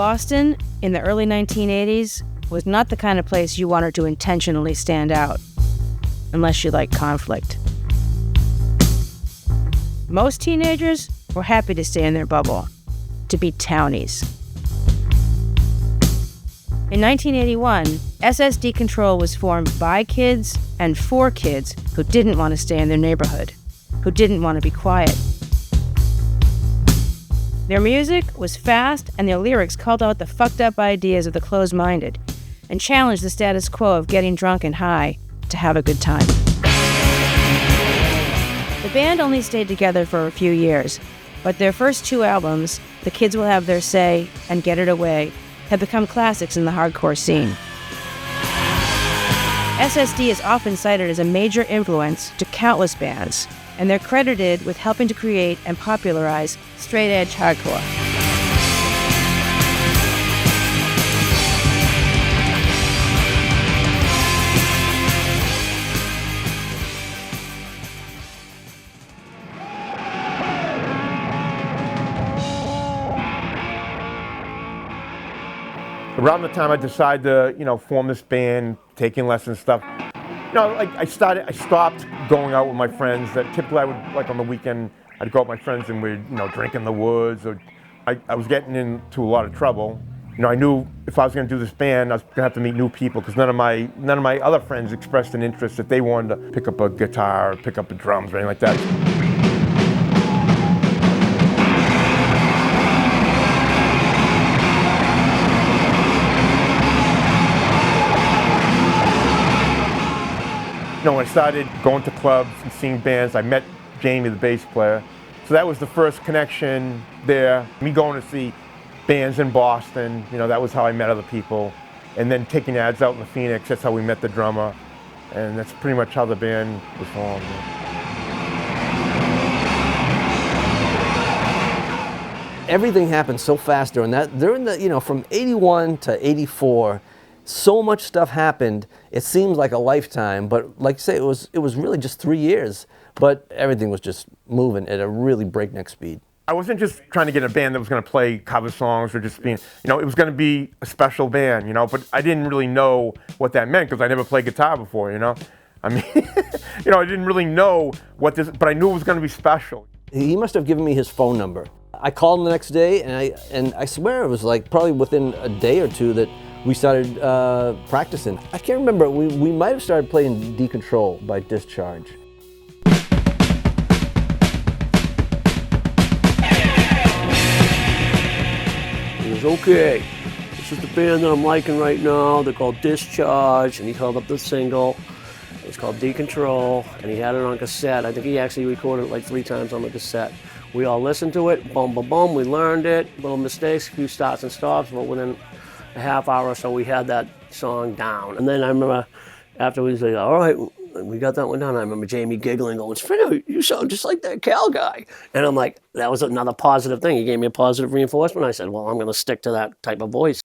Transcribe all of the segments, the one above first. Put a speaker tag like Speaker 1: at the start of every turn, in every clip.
Speaker 1: Boston, in the early 1980s, was not the kind of place you wanted to intentionally stand out, unless you like conflict. Most teenagers were happy to stay in their bubble, to be townies. In 1981, SS Decontrol was formed by kids and for kids who didn't want to stay in their neighborhood, who didn't want to be quiet. Their music was fast, and their lyrics called out the fucked up ideas of the closed-minded and challenged the status quo of getting drunk and high to have a good time. The band only stayed together for a few years, but their first two albums, The Kids Will Have Their Say and Get It Away, have become classics in the hardcore scene. SSD is often cited as a major influence to countless bands, and they're credited with helping to create and popularize straight-edge hardcore.
Speaker 2: Around the time I decided to, form this band, taking lessons and stuff, I stopped going out with my friends. That typically I would, like on the weekend, I'd go out with my friends and we'd, drink in the woods. Or I was getting into a lot of trouble. I knew if I was going to do this band, I was going to have to meet new people because none of my other friends expressed an interest that they wanted to pick up a guitar or pick up the drums or anything like that. When I started going to clubs and seeing bands, I met Jamie, the bass player. So that was the first connection there. Me going to see bands in Boston, that was how I met other people. And then taking ads out in the Phoenix, that's how we met the drummer. And that's pretty much how the band was formed.
Speaker 3: Everything happened so fast during the, from 81 to 84, so much stuff happened. It seems like a lifetime, but like you say, it was really just 3 years. But everything was just moving at a really breakneck speed.
Speaker 2: I wasn't just trying to get a band that was going to play cover songs or just being, it was going to be a special band, but I didn't really know what that meant because I never played guitar before, I mean, I didn't really know what this, but I knew it was going to be special.
Speaker 3: He must have given me his phone number. I called him the next day, and I swear it was like probably within a day or two that we started practicing. I can't remember, we might have started playing Decontrol by Discharge. He was okay. This is the band that I'm liking right now. They're called Discharge, and he held up the single. It's called Decontrol, and he had it on cassette. I think he actually recorded it like 3 times on the cassette. We all listened to it, boom, boom, boom, we learned it, little mistakes, a few starts and stops, but within a half hour or so we had that song down. And then I remember after we said, all right, we got that one down, I remember Jamie giggling, going, Springer, you sound just like that Cal guy. And I'm like, that was another positive thing. He gave me a positive reinforcement. I said, well, I'm gonna stick to that type of voice.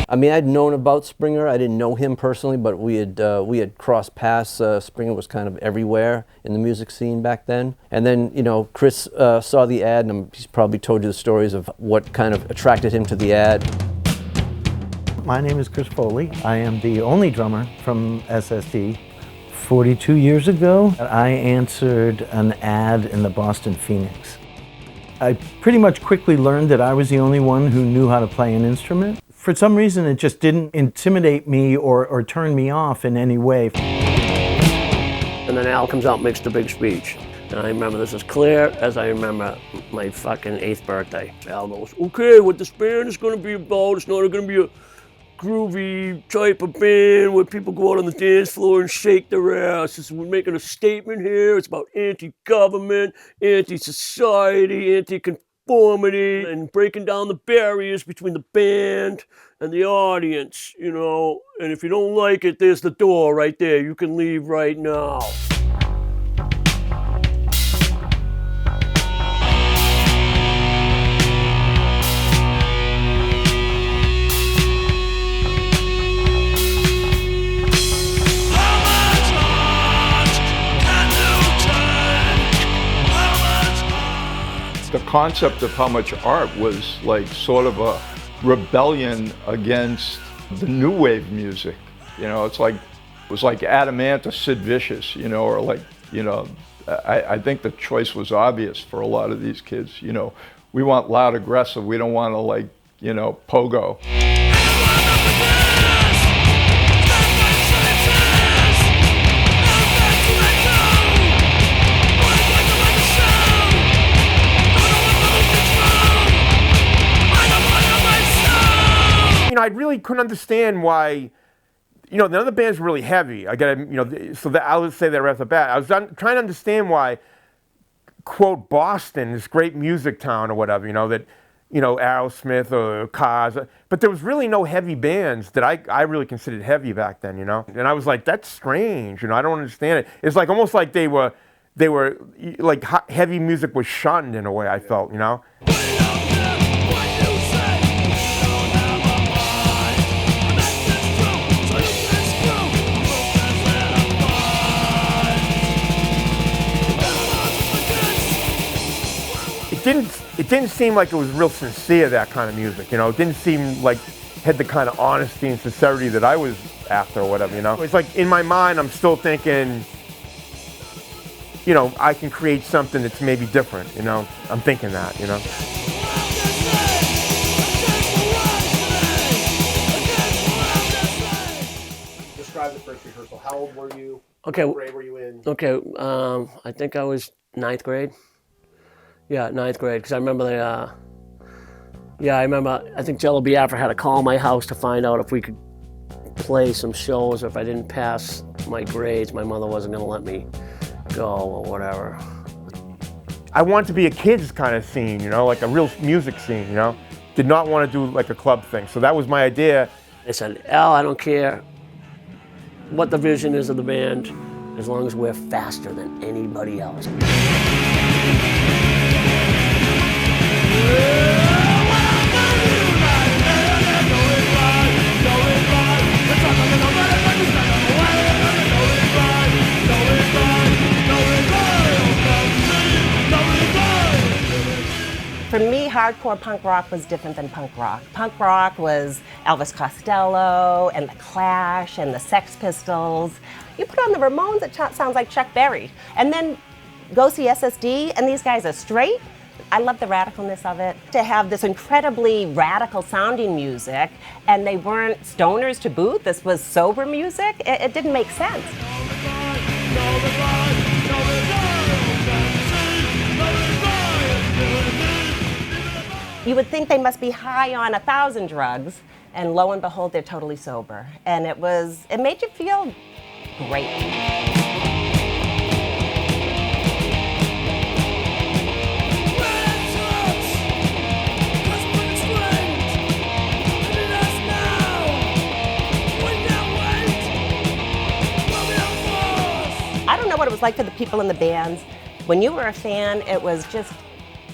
Speaker 3: I mean, I'd known about Springer. I didn't know him personally, but we had crossed paths. Springer was kind of everywhere in the music scene back then. And then, Chris saw the ad, and he's probably told you the stories of what kind of attracted him to the ad.
Speaker 4: My name is Chris Foley. I am the only drummer from SSD. 42 years ago, I answered an ad in the Boston Phoenix. I pretty much quickly learned that I was the only one who knew how to play an instrument. For some reason, it just didn't intimidate me or turn me off in any way.
Speaker 3: And then Al comes out and makes the big speech. And I remember this as clear as I remember my fucking 8th birthday. Al goes, okay, what this band is going to be about, it's not going to be a groovy type of band where people go out on the dance floor and shake their asses. We're making a statement here. It's about anti-government, anti-society, anti-conformity, and breaking down the barriers between the band and the audience, And if you don't like it, there's the door right there. You can leave right now.
Speaker 2: The
Speaker 5: concept of how much art was like sort of a rebellion against the new wave music. You know, it was like Adamant or Sid Vicious, you know, or like, you know, I think the choice was obvious for a lot of these kids. You know, we want loud, aggressive. We don't want to, like, you know, pogo.
Speaker 2: You know, I really couldn't understand why, you know, none of the bands were really heavy. I gotta, you know, so that, I'll say that right off the bat. I was trying to understand why, quote, Boston, this great music town or whatever, you know, that, you know, Aerosmith or Cars, but there was really no heavy bands that I really considered heavy back then, you know? And I was like, that's strange, you know, I don't understand it. It's like almost like they were like heavy music was shunned in a way, I felt, you know? It didn't seem like it was real sincere, that kind of music, you know? It didn't seem like had the kind of honesty and sincerity that I was after or whatever, you know? It's like in my mind, I'm still thinking, you know, I can create something that's maybe different, you know? I'm thinking that, you know?
Speaker 6: Describe the first rehearsal. How old were you?
Speaker 3: Okay.
Speaker 6: What grade were you in?
Speaker 3: Okay, I think I was 9th grade. Yeah, 9th grade, because I remember I think Jello Biafra had to call my house to find out if we could play some shows, or if I didn't pass my grades, my mother wasn't gonna let me go or whatever.
Speaker 2: I wanted to be a kids kind of scene, you know, like a real music scene, you know? Did not want to do like a club thing, so that was my idea.
Speaker 3: They said, Al, I don't care what the vision is of the band, as long as we're faster than anybody else.
Speaker 7: For me, hardcore punk rock was different than punk rock. Punk rock was Elvis Costello and The Clash and the Sex Pistols. You put on the Ramones, it sounds like Chuck Berry. And then go see SSD, and these guys are straight. I love the radicalness of it. To have this incredibly radical sounding music, and they weren't stoners to boot, this was sober music, it didn't make sense. You would think they must be high on 1,000 drugs, and lo and behold, they're totally sober. And it made you feel great. I don't know what it was like for the people in the bands. When you were a fan, it was just,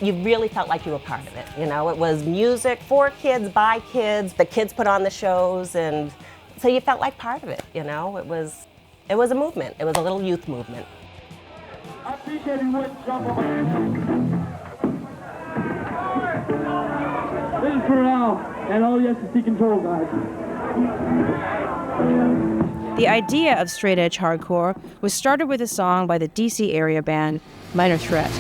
Speaker 7: you really felt like you were part of it. You know, it was music for kids, by kids, the kids put on the shows, and so you felt like part of it, you know? It was a movement. It was a little youth movement.
Speaker 8: I appreciate you with This is for Al and all the System Decontrol guys.
Speaker 1: The idea of straight edge hardcore was started with a song by the DC area band Minor Threat.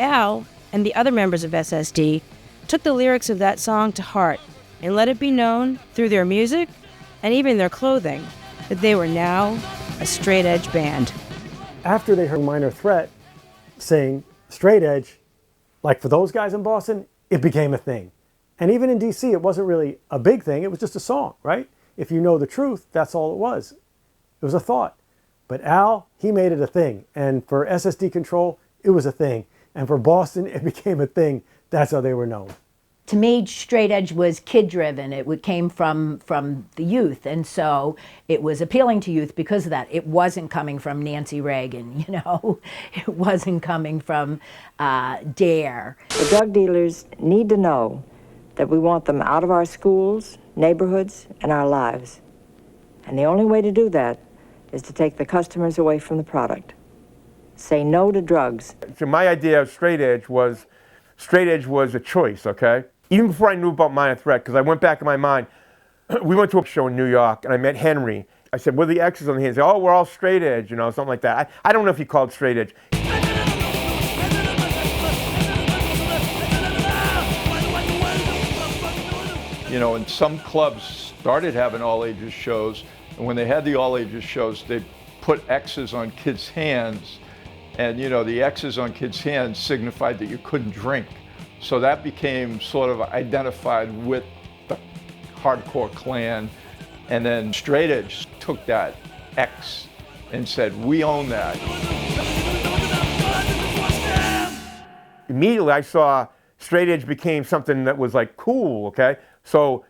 Speaker 1: Al and the other members of SSD took the lyrics of that song to heart and let it be known through their music and even their clothing that they were now a straight edge band.
Speaker 6: After they heard Minor Threat saying straight edge, like for those guys in Boston, it became a thing. And even in DC, it wasn't really a big thing. It was just a song, right? If you know the truth, that's all it was. It was a thought. But Al, he made it a thing. And for SS Decontrol, it was a thing. And for Boston, it became a thing. That's how they were known.
Speaker 9: to me, straight edge was kid-driven. It came from the youth, and so it was appealing to youth because of that. It wasn't coming from Nancy Reagan, you know. It wasn't coming from Dare.
Speaker 10: The drug dealers need to know that we want them out of our schools, neighborhoods, and our lives. And the only way to do that is to take the customers away from the product. Say no to drugs.
Speaker 2: So my idea of straight edge was a choice, okay? Even before I knew about Minor Threat, because I went back in my mind, we went to a show in New York, and I met Henry. I said, what are the X's on the hands? He said, oh, we're all straight edge, you know, something like that. I don't know if he called straight edge.
Speaker 5: You know, and some clubs started having all ages shows, and when they had the all ages shows, they put X's on kids' hands, and you know, the X's on kids' hands signified that you couldn't drink. So that became sort of identified with the hardcore clan, and then straight edge took that X and said, we own that.
Speaker 2: Immediately I saw straight edge became something that was like cool, okay? So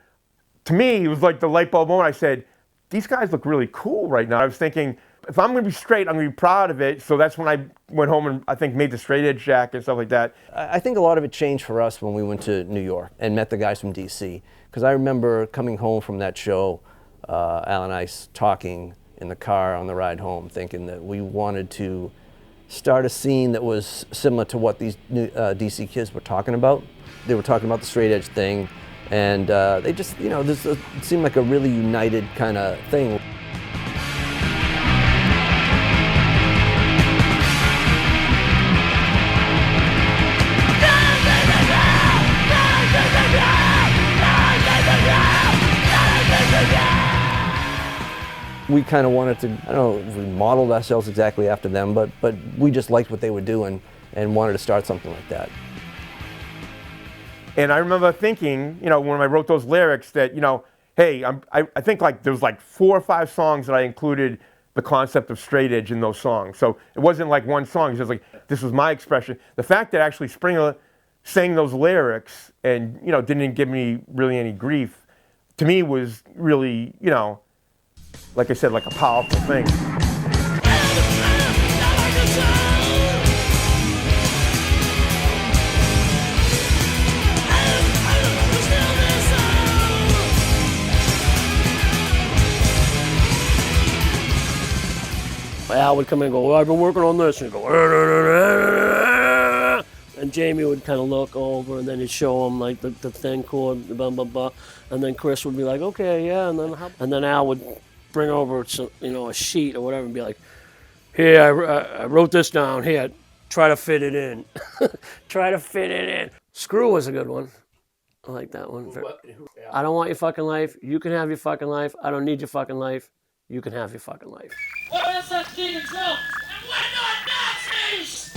Speaker 2: to me, it was like the light bulb moment. I said, these guys look really cool right now. I was thinking, if I'm gonna be straight, I'm gonna be proud of it. So that's when I went home and I think made the straight edge jacket and stuff like that.
Speaker 11: I think a lot of it changed for us when we went to New York and met the guys from DC. Because I remember coming home from that show, Al and I talking in the car on the ride home, thinking that we wanted to start a scene that was similar to what these new, DC kids were talking about. They were talking about the straight edge thing, and they just, you know, it seemed like a really united kind of thing. We kind of wanted to, I don't know if we modeled ourselves exactly after them, but we just liked what they were doing and wanted to start something like that.
Speaker 2: And I remember thinking, you know, when I wrote those lyrics that, you know, hey, I think like there was like 4 or 5 songs that I included the concept of straight edge in those songs. So it wasn't like one song, it's just like, this was my expression. The fact that actually Springer sang those lyrics and, you know, didn't give me really any grief, to me was really, you know, like I said, like a powerful thing.
Speaker 3: Al would come in and go, well, I've been working on this, and he'd go, and Jamie would kind of look over, and then he'd show him like the thin chord, blah, blah, blah, and then Chris would be like, okay, yeah, and then Al would bring over some, you know, a sheet or whatever and be like, here, I wrote this down, here, try to fit it in. Try to fit it in. Screw was a good one. I like that one. I don't want your fucking life. You can have your fucking life. I don't need your fucking life. You can have your fucking life.
Speaker 8: We're SSD Control, and we're not Nazis!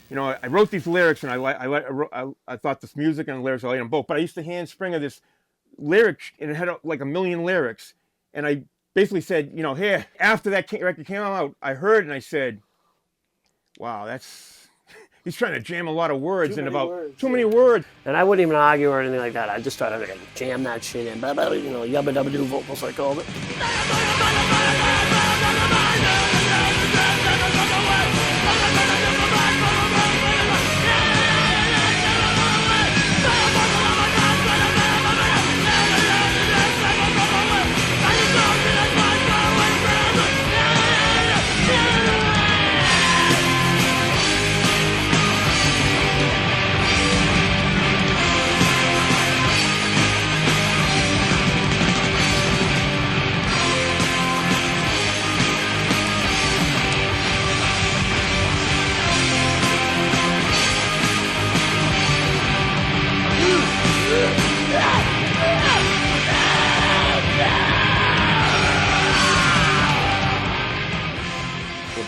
Speaker 2: You know, I wrote these lyrics, and I thought this music and the lyrics, I liked them both. But I used to hand Springer this lyric, and it had like a million lyrics. And I basically said, you know, here, after that record came out, I heard and I said, wow, he's trying to jam a lot of words in about too many words.
Speaker 3: And I wouldn't even argue or anything like that. I just tried to jam that shit in, you know, yubba dubba doo vocals, I called it.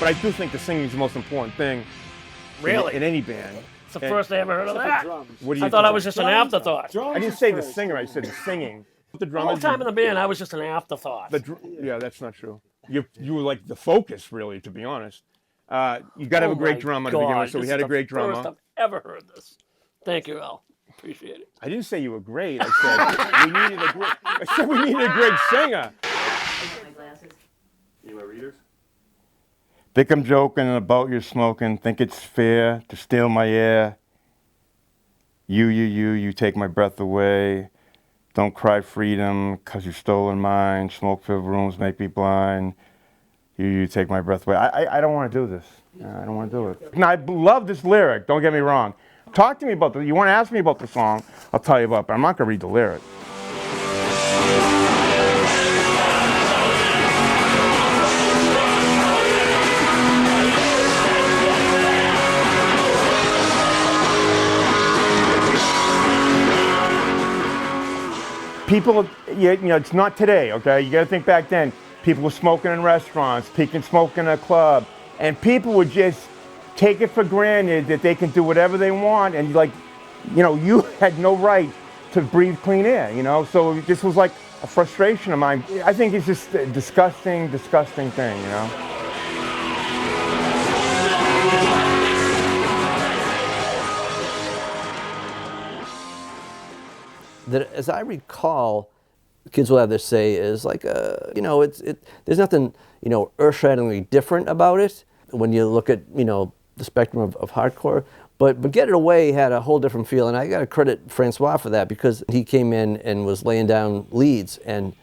Speaker 2: But I do think the singing is the most important thing.
Speaker 3: Really?
Speaker 2: In any band.
Speaker 3: It's the first I ever heard of that.
Speaker 2: What do you
Speaker 3: I thought I
Speaker 2: think?
Speaker 3: was just an afterthought.
Speaker 2: I didn't say the singer, I said the singing. The
Speaker 3: The
Speaker 2: drummers.
Speaker 3: whole time in the band, I was just an afterthought.
Speaker 2: Yeah, that's not true. You were like the focus, really, to be honest. You got to have a great drummer to begin with, so we had a great drummer.
Speaker 3: First I've ever heard this. Thank you, Al. Appreciate it.
Speaker 2: I didn't say you were great. I said we needed a great singer.
Speaker 12: Need my readers?
Speaker 2: Think I'm joking about your smoking. Think it's fair to steal my air. You take my breath away. Don't cry freedom, 'cause you've stolen mine. Smoke-filled rooms make me blind. You take my breath away. I don't want to do this. I don't want to do it. Now, I love this lyric, don't get me wrong. Talk to me about you want to ask me about the song, I'll tell you about it, but I'm not going to read the lyric. People, it's not today, okay? You got to think back then. People were smoking in restaurants, people smoking in a club, and people would just take it for granted that they can do whatever they want, and you had no right to breathe clean air, So this was like a frustration of mine. I think it's just a disgusting thing,
Speaker 11: That, as I recall, kids will have their say is like, there's nothing, earth-shatteringly different about it when you look at, the spectrum of hardcore. But Get It Away had a whole different feel, and I got to credit Francois for that because he came in and was laying down leads, and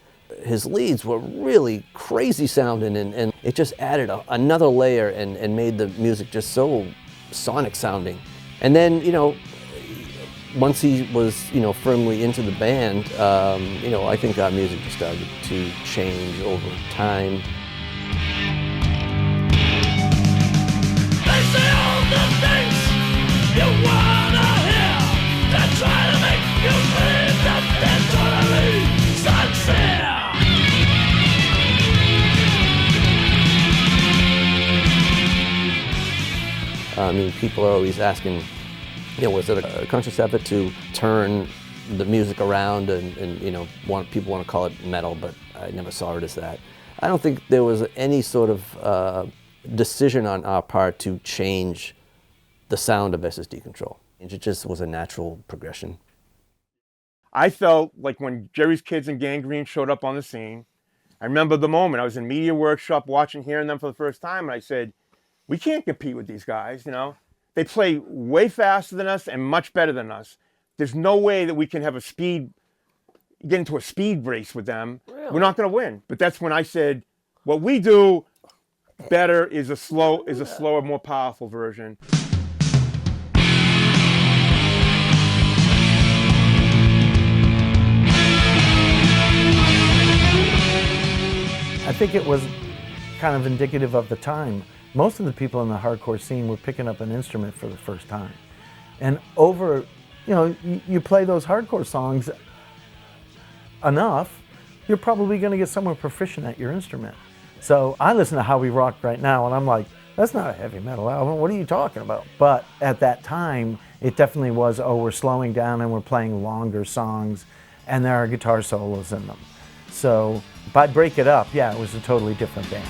Speaker 11: his leads were really crazy sounding, and it just added another layer and made the music just so sonic sounding. And then, once he was, firmly into the band, I think our music just started to change over time.
Speaker 13: They say all the things you wanna hear. They try to make you believe that they're totally sincere.
Speaker 11: People are always asking, was it a conscious effort to turn the music around and people want to call it metal, but I never saw it as that. I don't think there was any sort of decision on our part to change the sound of SS Decontrol. It just was a natural progression.
Speaker 2: I felt like when Jerry's Kids and Gangrene showed up on the scene, I remember the moment. I was in media workshop hearing them for the first time, and I said, we can't compete with these guys, They play way faster than us and much better than us. There's no way that we can have get into a speed race with them. Really? We're not going to win. But that's when I said, what we do better is a slower, more powerful version.
Speaker 4: I think it was kind of indicative of the time. Most of the people in the hardcore scene were picking up an instrument for the first time. And you play those hardcore songs enough, you're probably going to get somewhere proficient at your instrument. So I listen to How We Rock right now, and I'm like, that's not a heavy metal album. What are you talking about? But at that time, it definitely was, we're slowing down and we're playing longer songs, and there are guitar solos in them. So by Break It Up, yeah, it was a totally different band.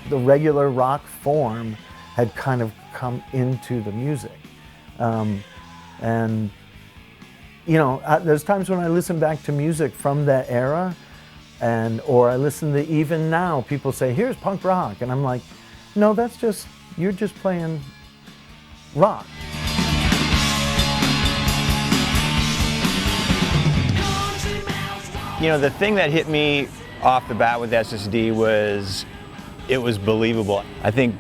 Speaker 4: The regular rock form had kind of come into the music. There's times when I listen back to music from that era, or I listen to even now, people say, here's punk rock. And I'm like, no, you're just playing rock.
Speaker 12: The thing that hit me off the bat with SSD was it was believable. I think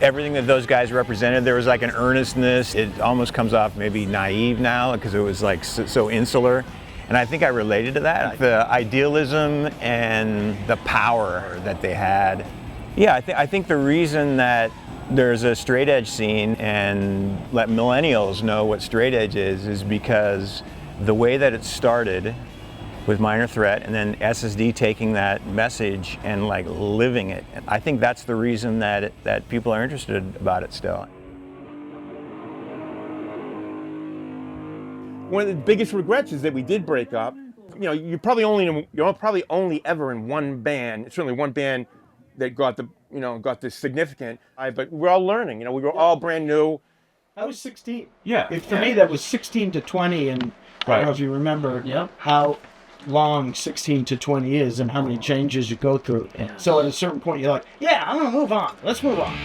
Speaker 12: everything that those guys represented. There was like an earnestness. It almost comes off maybe naive now because it was like so insular. And I think I related to that. The idealism and the power that they had. Yeah, I think the reason that there's a straight edge scene and let millennials know what straight edge is because the way that it started with Minor Threat and then SSD taking that message and like living it. I think that's the reason that people are interested about it still.
Speaker 2: One of the biggest regrets is that we did break up. You know, you're probably only ever in one band. Certainly one band that got the significant. But we're all learning. You know, we were all brand new.
Speaker 14: I was 16. Yeah. For me, that was 16 to 20, and I don't know if you remember how long 16 to 20 is and how many changes you go through. Yeah. So at a certain point, you're like, yeah, I'm gonna move on. Let's move on.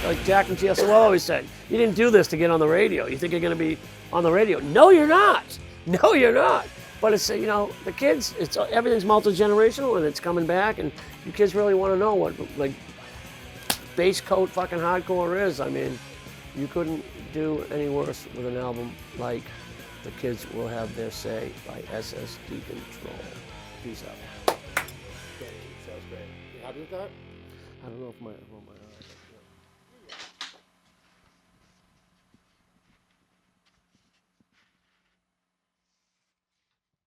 Speaker 3: Like Jack and TSOL always said, you didn't do this to get on the radio. You think you're going to be on the radio? No, you're not. No, you're not. But it's, you know, the kids, everything's multi-generational and it's coming back, and you kids really want to know what, like, bass coat fucking hardcore is. I mean, you couldn't do any worse with an album like The Kids Will Have Their Say by SS Decontrol. Peace out. Thank you. Sounds great. You happy with that? I don't know if my